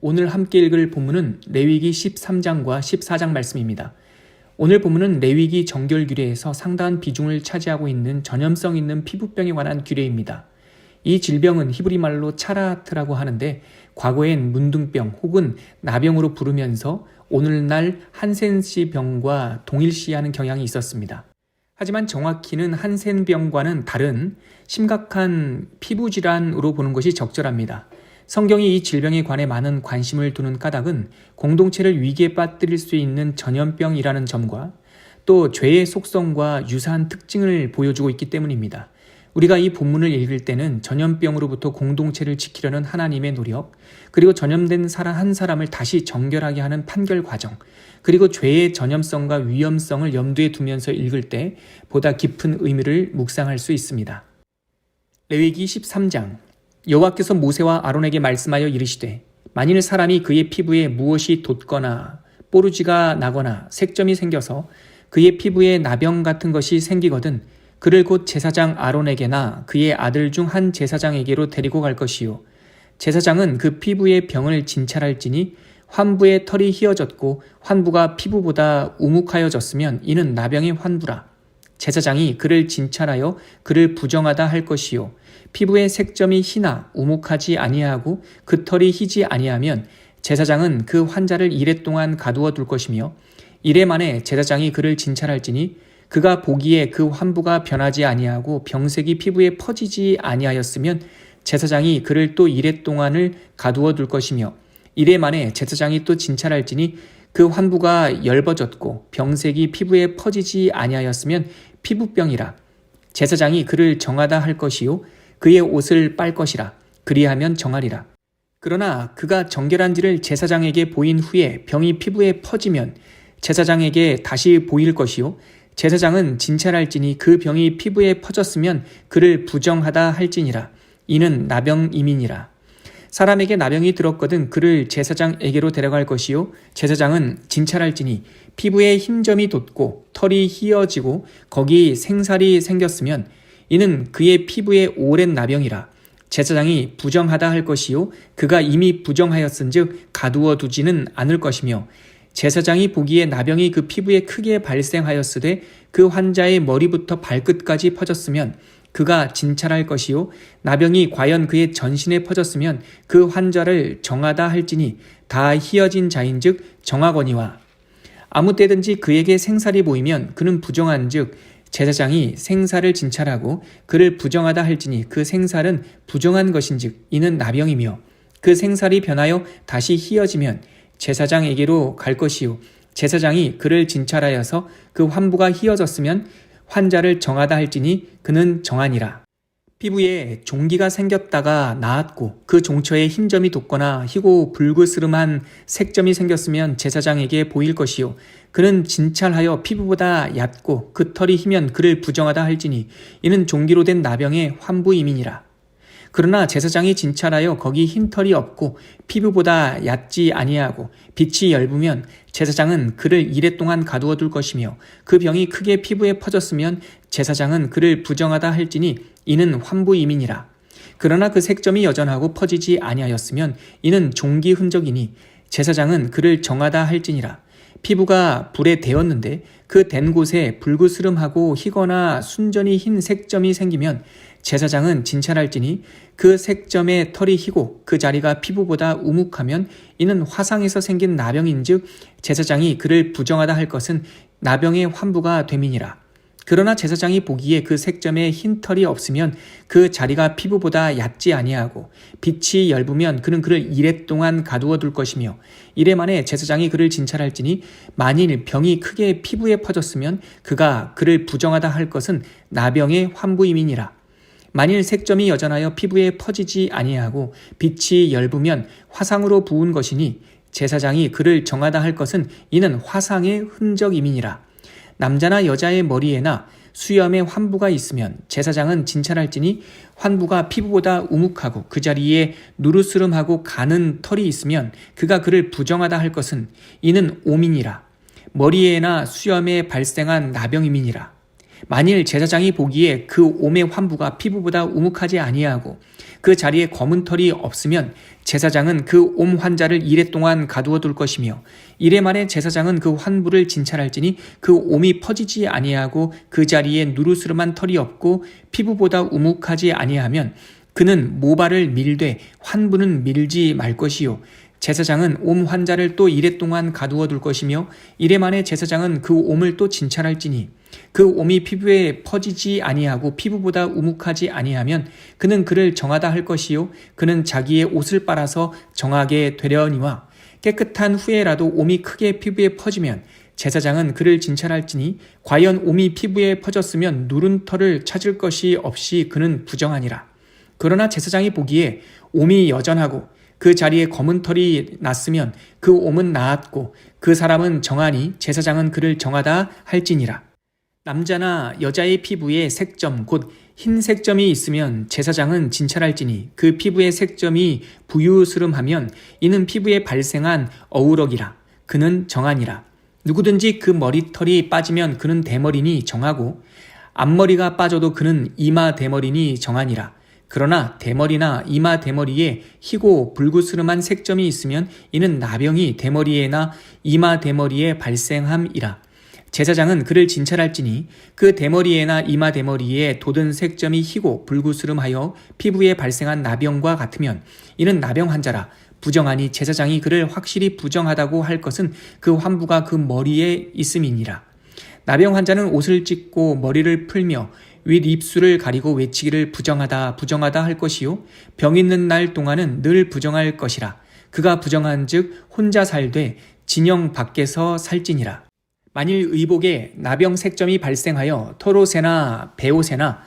오늘 함께 읽을 본문은 레위기 13장과 14장 말씀입니다. 오늘 본문은 레위기 정결 규례에서 상당한 비중을 차지하고 있는 전염성 있는 피부병에 관한 규례입니다. 이 질병은 히브리 말로 차라트라고 하는데 과거엔 문둥병 혹은 나병으로 부르면서 오늘날 한센시 병과 동일시하는 경향이 있었습니다. 하지만 정확히는 한센병과는 다른 심각한 피부 질환으로 보는 것이 적절합니다. 성경이 이 질병에 관해 많은 관심을 두는 까닭은 공동체를 위기에 빠뜨릴 수 있는 전염병이라는 점과 또 죄의 속성과 유사한 특징을 보여주고 있기 때문입니다. 우리가 이 본문을 읽을 때는 전염병으로부터 공동체를 지키려는 하나님의 노력, 그리고 전염된 사람 한 사람을 다시 정결하게 하는 판결 과정, 그리고 죄의 전염성과 위험성을 염두에 두면서 읽을 때 보다 깊은 의미를 묵상할 수 있습니다. 레위기 13장 여호와께서 모세와 아론에게 말씀하여 이르시되 만일 사람이 그의 피부에 무엇이 돋거나 뽀루지가 나거나 색점이 생겨서 그의 피부에 나병 같은 것이 생기거든 그를 곧 제사장 아론에게나 그의 아들 중 한 제사장에게로 데리고 갈 것이요 제사장은 그 피부의 병을 진찰할지니 환부의 털이 휘어졌고 환부가 피부보다 우묵하여졌으면 이는 나병의 환부라. 제사장이 그를 진찰하여 그를 부정하다 할 것이요 피부의 색점이 희나 우묵하지 아니하고 그 털이 희지 아니하면 제사장은 그 환자를 이레 동안 가두어 둘 것이며 이레 만에 제사장이 그를 진찰할지니 그가 보기에 그 환부가 변하지 아니하고 병색이 피부에 퍼지지 아니하였으면 제사장이 그를 또 이레 동안을 가두어 둘 것이며 이레 만에 제사장이 또 진찰할지니 그 환부가 엷어졌고 병색이 피부에 퍼지지 아니하였으면 피부병이라. 제사장이 그를 정하다 할 것이요 그의 옷을 빨 것이라. 그리하면 정하리라. 그러나 그가 정결한지를 제사장에게 보인 후에 병이 피부에 퍼지면 제사장에게 다시 보일 것이요 제사장은 진찰할지니 그 병이 피부에 퍼졌으면 그를 부정하다 할지니라. 이는 나병임이니라. 사람에게 나병이 들었거든 그를 제사장에게로 데려갈 것이요 제사장은 진찰할지니 피부에 흰점이 돋고 털이 휘어지고 거기 생살이 생겼으면 이는 그의 피부에 오랜 나병이라. 제사장이 부정하다 할 것이요 그가 이미 부정하였은즉 가두어 두지는 않을 것이며 제사장이 보기에 나병이 그 피부에 크게 발생하였으되 그 환자의 머리부터 발끝까지 퍼졌으면 그가 진찰할 것이요 나병이 과연 그의 전신에 퍼졌으면 그 환자를 정하다 할지니 다 휘어진 자인즉 정하거니와 아무 때든지 그에게 생살이 보이면 그는 부정한즉 제사장이 생살을 진찰하고 그를 부정하다 할지니 그 생살은 부정한 것인즉 이는 나병이며 그 생살이 변하여 다시 휘어지면 제사장에게로 갈 것이요 제사장이 그를 진찰하여서 그 환부가 휘어졌으면 환자를 정하다 할지니 그는 정하니라. 피부에 종기가 생겼다가 나았고 그 종처에 흰점이 돋거나 희고 붉으스름한 색점이 생겼으면 제사장에게 보일 것이요 그는 진찰하여 피부보다 얕고 그 털이 희면 그를 부정하다 할지니 이는 종기로 된 나병의 환부임이니라. 그러나 제사장이 진찰하여 거기 흰 털이 없고 피부보다 얕지 아니하고 빛이 엷으면 제사장은 그를 이레 동안 가두어 둘 것이며 그 병이 크게 피부에 퍼졌으면 제사장은 그를 부정하다 할지니 이는 환부임이니라. 그러나 그 색점이 여전하고 퍼지지 아니하였으면 이는 종기 흔적이니 제사장은 그를 정하다 할지니라. 피부가 불에 데었는데 그 댄 곳에 붉으스름하고 희거나 순전히 흰 색점이 생기면 제사장은 진찰할지니 그 색점의 털이 희고 그 자리가 피부보다 우묵하면 이는 화상에서 생긴 나병인즉 제사장이 그를 부정하다 할 것은 나병의 환부가 됨이니라. 그러나 제사장이 보기에 그 색점에 흰 털이 없으면 그 자리가 피부보다 얕지 아니하고 빛이 엷으면 그는 그를 이레 동안 가두어 둘 것이며 이레 만에 제사장이 그를 진찰할지니 만일 병이 크게 피부에 퍼졌으면 그가 그를 부정하다 할 것은 나병의 환부임이니라. 만일 색점이 여전하여 피부에 퍼지지 아니하고 빛이 엷으면 화상으로 부은 것이니 제사장이 그를 정하다 할 것은 이는 화상의 흔적임이니라. 남자나 여자의 머리에나 수염에 환부가 있으면 제사장은 진찰할지니 환부가 피부보다 우묵하고 그 자리에 누르스름하고 가는 털이 있으면 그가 그를 부정하다 할 것은 이는 오민이라. 머리에나 수염에 발생한 나병임이니라. 만일 제사장이 보기에 그 옴의 환부가 피부보다 우묵하지 아니하고 그 자리에 검은 털이 없으면 제사장은 그 옴 환자를 이레 동안 가두어 둘 것이며 이레 만에 제사장은 그 환부를 진찰할지니 그 옴이 퍼지지 아니하고 그 자리에 누르스름한 털이 없고 피부보다 우묵하지 아니하면 그는 모발을 밀되 환부는 밀지 말 것이요 제사장은 옴 환자를 또 이레 동안 가두어 둘 것이며 이레 만에 제사장은 그 옴을 또 진찰할지니 그 옴이 피부에 퍼지지 아니하고 피부보다 우묵하지 아니하면 그는 그를 정하다 할 것이요 그는 자기의 옷을 빨아서 정하게 되려니와 깨끗한 후에라도 옴이 크게 피부에 퍼지면 제사장은 그를 진찰할지니 과연 옴이 피부에 퍼졌으면 누른 털을 찾을 것이 없이 그는 부정하니라. 그러나 제사장이 보기에 옴이 여전하고 그 자리에 검은 털이 났으면 그 옴은 나았고 그 사람은 정하니 제사장은 그를 정하다 할지니라. 남자나 여자의 피부에 색점 곧 흰 색점이 있으면 제사장은 진찰할지니 그 피부의 색점이 부유스름하면 이는 피부에 발생한 어우럭이라. 그는 정하니라. 누구든지 그 머리털이 빠지면 그는 대머리니 정하고 앞머리가 빠져도 그는 이마 대머리니 정하니라. 그러나 대머리나 이마 대머리에 희고 불구스름한 색점이 있으면 이는 나병이 대머리에나 이마 대머리에 발생함이라. 제사장은 그를 진찰할지니 그 대머리에나 이마 대머리에 돋은 색점이 희고 불구스름하여 피부에 발생한 나병과 같으면 이는 나병 환자라. 부정하니 제사장이 그를 확실히 부정하다고 할 것은 그 환부가 그 머리에 있음이니라. 나병 환자는 옷을 찢고 머리를 풀며 윗 입술을 가리고 외치기를 부정하다 부정하다 할 것이요 병 있는 날 동안은 늘 부정할 것이라. 그가 부정한즉 혼자 살되 진영 밖에서 살지니라. 만일 의복에 나병 색점이 발생하여 털옷에나 배옷에나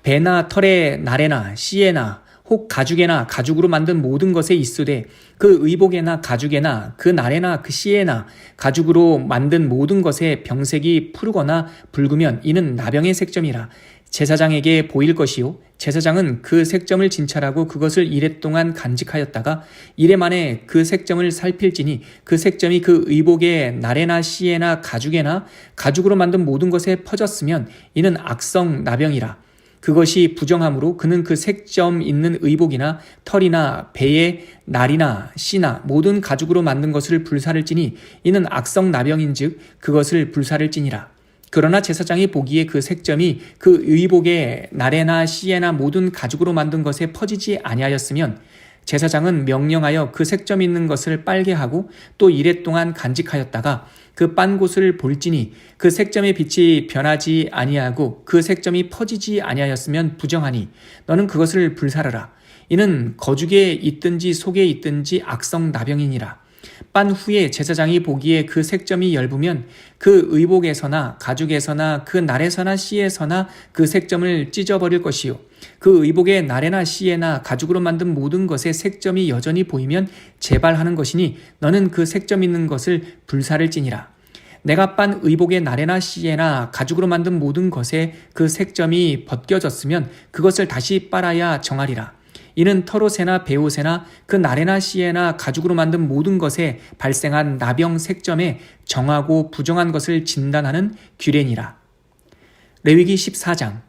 배나 털에 나래나 씨에나 혹 가죽에나 가죽으로 만든 모든 것에 있으되 그 의복에나 가죽에나 그 나래나 그 씨에나 가죽으로 만든 모든 것에 병색이 푸르거나 붉으면 이는 나병의 색점이라. 제사장에게 보일 것이요 제사장은 그 색점을 진찰하고 그것을 이레 동안 간직하였다가 이레 만에 그 색점을 살필지니 그 색점이 그 의복에 나래나 씨에나 가죽에나 가죽으로 만든 모든 것에 퍼졌으면 이는 악성 나병이라. 그것이 부정함으로 그는 그 색점 있는 의복이나 털이나 배에 날이나 씨나 모든 가죽으로 만든 것을 불사를지니 이는 악성 나병인즉 그것을 불사를지니라. 그러나 제사장이 보기에 그 색점이 그 의복에 나래나 씨에나 모든 가죽으로 만든 것에 퍼지지 아니하였으면 제사장은 명령하여 그 색점 있는 것을 빨게 하고 또 이레 동안 간직하였다가 그 빤 곳을 볼지니 그 색점의 빛이 변하지 아니하고 그 색점이 퍼지지 아니하였으면 부정하니 너는 그것을 불사르라. 이는 거죽에 있든지 속에 있든지 악성 나병이니라. 빤 후에 제사장이 보기에 그 색점이 엷으면 그 의복에서나 가죽에서나 그 날에서나 씨에서나 그 색점을 찢어버릴 것이요 그 의복의 날에나 씨에나 가죽으로 만든 모든 것에 색점이 여전히 보이면 재발하는 것이니 너는 그 색점 있는 것을 불사를지니라. 내가 빤 의복의 날에나 씨에나 가죽으로 만든 모든 것에 그 색점이 벗겨졌으면 그것을 다시 빨아야 정하리라. 이는 털옷에나 배옷에나 그 날에나 씨에나 가죽으로 만든 모든 것에 발생한 나병 색점에 정하고 부정한 것을 진단하는 규례니라. 레위기 14장.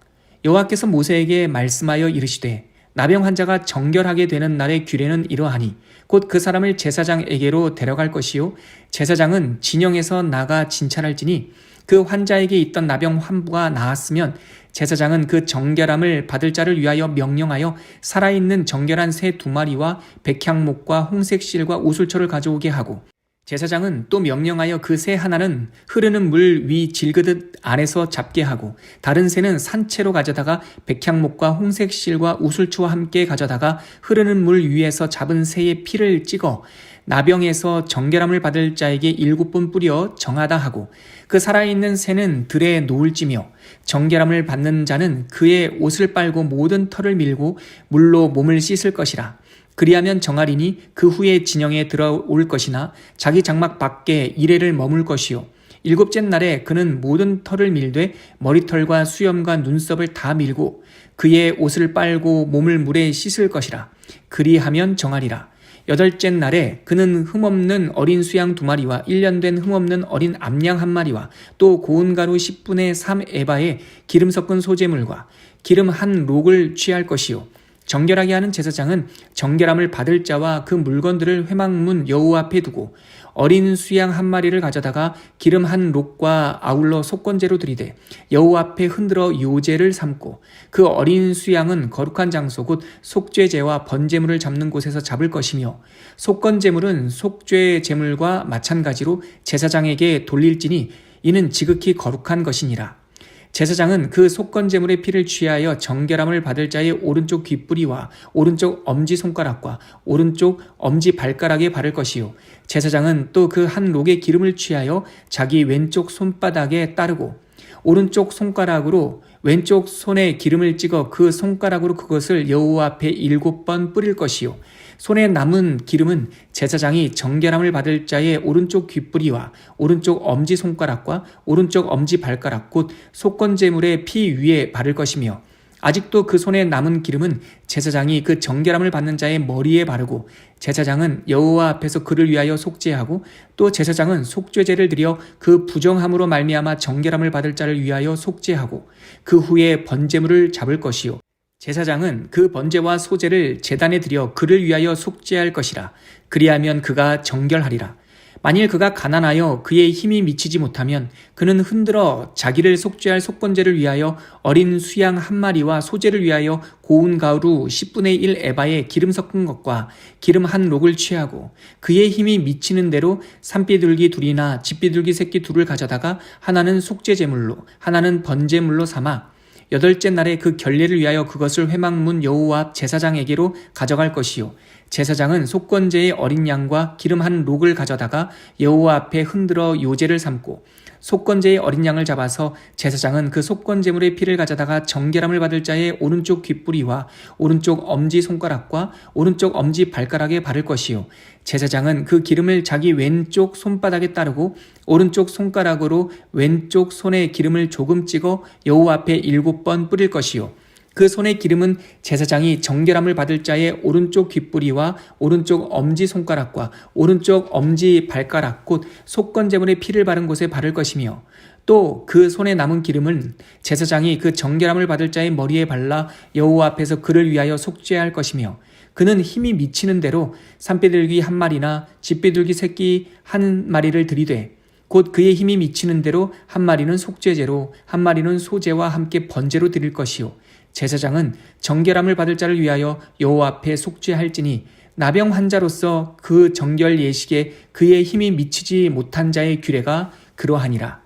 여호와께서 모세에게 말씀하여 이르시되 나병 환자가 정결하게 되는 날의 규례는 이러하니 곧 그 사람을 제사장에게로 데려갈 것이요 제사장은 진영에서 나가 진찰할지니 그 환자에게 있던 나병 환부가 나았으면 제사장은 그 정결함을 받을 자를 위하여 명령하여 살아있는 정결한 새 2마리와 백향목과 홍색 실과 우술초를 가져오게 하고 제사장은 또 명령하여 그 새 하나는 흐르는 물 위 질그릇 안에서 잡게 하고 다른 새는 산채로 가져다가 백향목과 홍색 실과 우술초와 함께 가져다가 흐르는 물 위에서 잡은 새의 피를 찍어 나병에서 정결함을 받을 자에게 7번 뿌려 정하다 하고 그 살아있는 새는 들에 놓을지며 정결함을 받는 자는 그의 옷을 빨고 모든 털을 밀고 물로 몸을 씻을 것이라. 그리하면 정하리니 그 후에 진영에 들어올 것이나 자기 장막 밖에 이레를 머물 것이요 7째 날에 그는 모든 털을 밀되 머리털과 수염과 눈썹을 다 밀고 그의 옷을 빨고 몸을 물에 씻을 것이라. 그리하면 정하리라. 8째 날에 그는 흠없는 어린 수양 2마리와 1년 된 흠없는 어린 암양 1마리와 또 고운 가루 10분의 3 에바의 기름 섞은 소재물과 기름 한 록을 취할 것이요. 정결하게 하는 제사장은 정결함을 받을 자와 그 물건들을 회막문 여호와 앞에 두고 어린 수양 1마리를 가져다가 기름 한 록과 아울러 속건제로 드리되 여호와 앞에 흔들어 요제를 삼고 그 어린 수양은 거룩한 장소 곧 속죄제와 번제물을 잡는 곳에서 잡을 것이며 속건제물은 속죄제물과 마찬가지로 제사장에게 돌릴지니 이는 지극히 거룩한 것이니라. 제사장은 그 속건제물의 피를 취하여 정결함을 받을 자의 오른쪽 귓뿌리와 오른쪽 엄지손가락과 오른쪽 엄지발가락에 바를 것이요. 제사장은 또 그 한 록의 기름을 취하여 자기 왼쪽 손바닥에 따르고 오른쪽 손가락으로 왼쪽 손에 기름을 찍어 그 손가락으로 그것을 여호와 앞에 7번 뿌릴 것이요. 손에 남은 기름은 제사장이 정결함을 받을 자의 오른쪽 귓뿌리와 오른쪽 엄지손가락과 오른쪽 엄지발가락 곧 속건제물의 피 위에 바를 것이며 아직도 그 손에 남은 기름은 제사장이 그 정결함을 받는 자의 머리에 바르고 제사장은 여호와 앞에서 그를 위하여 속죄하고 또 제사장은 속죄제를 드려 그 부정함으로 말미암아 정결함을 받을 자를 위하여 속죄하고 그 후에 번제물을 잡을 것이요. 제사장은 그 번제와 소제를 제단에 드려 그를 위하여 속죄할 것이라. 그리하면 그가 정결하리라. 만일 그가 가난하여 그의 힘이 미치지 못하면 그는 흔들어 자기를 속죄할 속건제를 위하여 어린 수양 1마리와 소제를 위하여 고운 가루 10분의 1 에바의 기름 섞은 것과 기름 한 록을 취하고 그의 힘이 미치는 대로 산비둘기 2이나 집비둘기 새끼 2를 가져다가 하나는 속죄제물로 하나는 번제물로 삼아 8째 날에 그 결례를 위하여 그것을 회막문 여호와 앞 제사장에게로 가져갈 것이요. 제사장은 속건제의 어린 양과 기름 한 록을 가져다가 여호와 앞에 흔들어 요제를 삼고 속건제의 어린 양을 잡아서 제사장은 그 속건제물의 피를 가져다가 정결함을 받을 자의 오른쪽 귓뿌리와 오른쪽 엄지손가락과 오른쪽 엄지발가락에 바를 것이요. 제사장은 그 기름을 자기 왼쪽 손바닥에 따르고 오른쪽 손가락으로 왼쪽 손에 기름을 조금 찍어 여호와 앞에 7번 뿌릴 것이요. 그 손의 기름은 제사장이 정결함을 받을 자의 오른쪽 귓뿌리와 오른쪽 엄지손가락과 오른쪽 엄지발가락 곧 속건제물의 피를 바른 곳에 바를 것이며 또 그 손에 남은 기름은 제사장이 그 정결함을 받을 자의 머리에 발라 여호와 앞에서 그를 위하여 속죄할 것이며 그는 힘이 미치는 대로 산비둘기 1마리나 집비둘기 새끼 1마리를 들이되 곧 그의 힘이 미치는 대로 1마리는 속죄제로 1마리는 소제와 함께 번제로 드릴 것이요. 제사장은 정결함을 받을 자를 위하여 여호와 앞에 속죄할지니 나병 환자로서 그 정결 예식에 그의 힘이 미치지 못한 자의 규례가 그러하니라.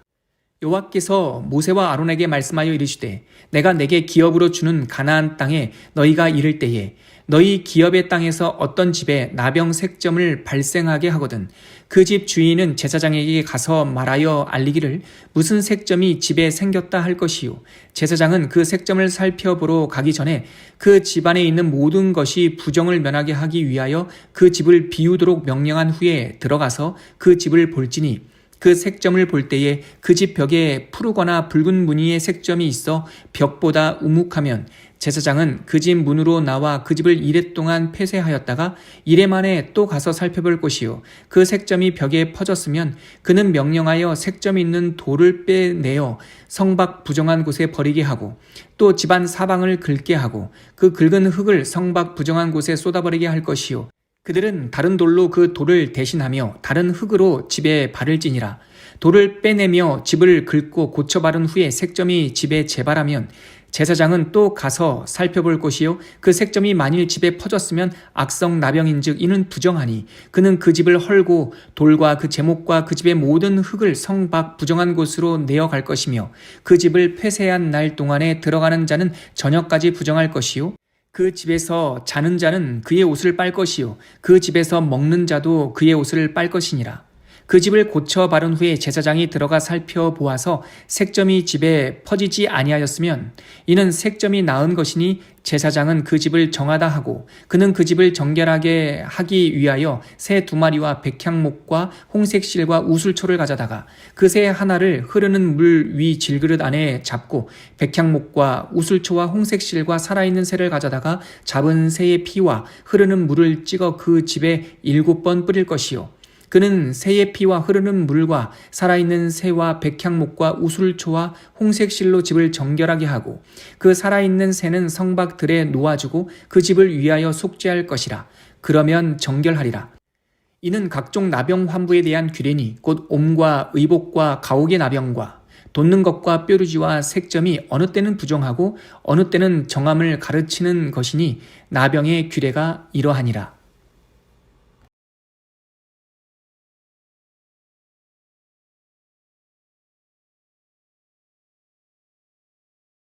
여호와께서 모세와 아론에게 말씀하여 이르시되 내가 내게 기업으로 주는 가나안 땅에 너희가 이를 때에 너희 기업의 땅에서 어떤 집에 나병 색점을 발생하게 하거든 그 집 주인은 제사장에게 가서 말하여 알리기를 무슨 색점이 집에 생겼다 할 것이요. 제사장은 그 색점을 살펴보러 가기 전에 그 집안에 있는 모든 것이 부정을 면하게 하기 위하여 그 집을 비우도록 명령한 후에 들어가서 그 집을 볼지니 그 색점을 볼 때에 그 집 벽에 푸르거나 붉은 무늬의 색점이 있어 벽보다 우묵하면 제사장은 그 집 문으로 나와 그 집을 이레 동안 폐쇄하였다가 이레 만에 또 가서 살펴볼 것이요. 그 색점이 벽에 퍼졌으면 그는 명령하여 색점이 있는 돌을 빼내어 성밖 부정한 곳에 버리게 하고 또 집안 사방을 긁게 하고 그 긁은 흙을 성밖 부정한 곳에 쏟아버리게 할 것이요. 그들은 다른 돌로 그 돌을 대신하며 다른 흙으로 집에 바를지니라. 돌을 빼내며 집을 긁고 고쳐 바른 후에 색점이 집에 재발하면 제사장은 또 가서 살펴볼 것이요. 그 색점이 만일 집에 퍼졌으면 악성 나병인즉 이는 부정하니 그는 그 집을 헐고 돌과 그 제목과 그 집의 모든 흙을 성 밖 부정한 곳으로 내어갈 것이며 그 집을 폐쇄한 날 동안에 들어가는 자는 저녁까지 부정할 것이요. 그 집에서 자는 자는 그의 옷을 빨 것이요 그 집에서 먹는 자도 그의 옷을 빨 것이니라. 그 집을 고쳐 바른 후에 제사장이 들어가 살펴보아서 색점이 집에 퍼지지 아니하였으면 이는 색점이 나은 것이니 제사장은 그 집을 정하다 하고 그는 그 집을 정결하게 하기 위하여 새 2마리와 백향목과 홍색실과 우술초를 가져다가 그 새 하나를 흐르는 물 위 질그릇 안에 잡고 백향목과 우술초와 홍색실과 살아있는 새를 가져다가 잡은 새의 피와 흐르는 물을 찍어 그 집에 7번 뿌릴 것이요 그는 새의 피와 흐르는 물과 살아있는 새와 백향목과 우술초와 홍색실로 집을 정결하게 하고 그 살아있는 새는 성박들에 놓아주고 그 집을 위하여 속죄할 것이라. 그러면 정결하리라. 이는 각종 나병 환부에 대한 규례니 곧 옴과 의복과 가옥의 나병과 돋는 것과 뾰루지와 색점이 어느 때는 부정하고 어느 때는 정함을 가르치는 것이니 나병의 규례가 이러하니라.